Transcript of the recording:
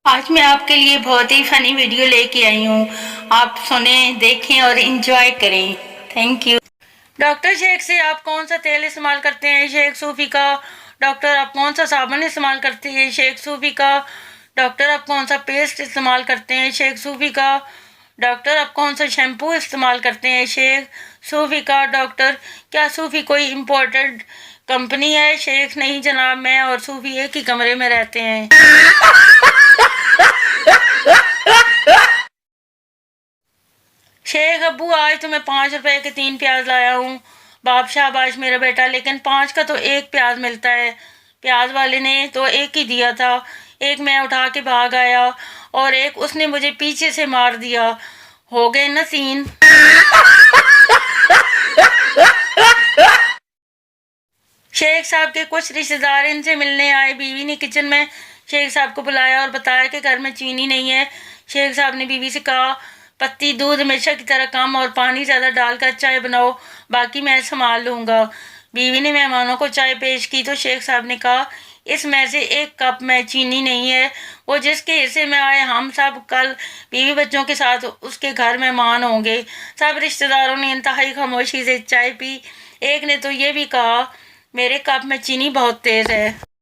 आज मैं आपके लिए बहुत ही फनी वीडियो लेके आई हूँ। आप सुने, देखें और एंजॉय करें। Thank you. डॉक्टर शेख से आप कौन सा तेल इस्तेमाल करते हैं? शेख सूफी का। डॉक्टर आप कौन सा साबुन इस्तेमाल करते हैं? शेख सूफी का। डॉक्टर आप कौन सा पेस्ट इस्तेमाल करते हैं? शेख सूफी का। डॉक्टर आप कौन सा शैम्पू इस्तेमाल करते हैं? शेख सूफी का। डॉक्टर क्या सूफी कोई इम्पोर्टेड कंपनी है? शेख नहीं जनाब, मैं और सूफी एक ही कमरे में रहते हैं। शेख अब्बू आज तो मैं 5 रुपए के 3 प्याज लाया हूँ। बाप शाबाश मेरा बेटा, लेकिन 5 का तो एक प्याज मिलता है। प्याज वाले ने तो एक ही दिया था। एक मैं उठा के भाग आया और एक उसने मुझे पीछे से मार दिया। हो गए ना सीन। शेख साहब के कुछ रिश्तेदार इनसे मिलने आए। बीवी ने किचन में शेख साहब को बुलाया और बताया कि घर में चीनी नहीं है। शेख साहब ने बीवी से कहा, पत्ती दूध हमेशा की तरह कम और पानी ज़्यादा डालकर चाय बनाओ, बाकी मैं संभाल लूँगा। बीवी ने मेहमानों को चाय पेश की तो शेख साहब ने कहा, इसमें से 1 कप में चीनी नहीं है। वो जिसके हिस्से में आए, हम सब कल बीवी बच्चों के साथ उसके घर मेहमान होंगे। सब रिश्तेदारों ने इंतहाई खामोशी से चाय पी। एक ने तो ये भी कहा, मेरे कप में चीनी बहुत तेज़ है।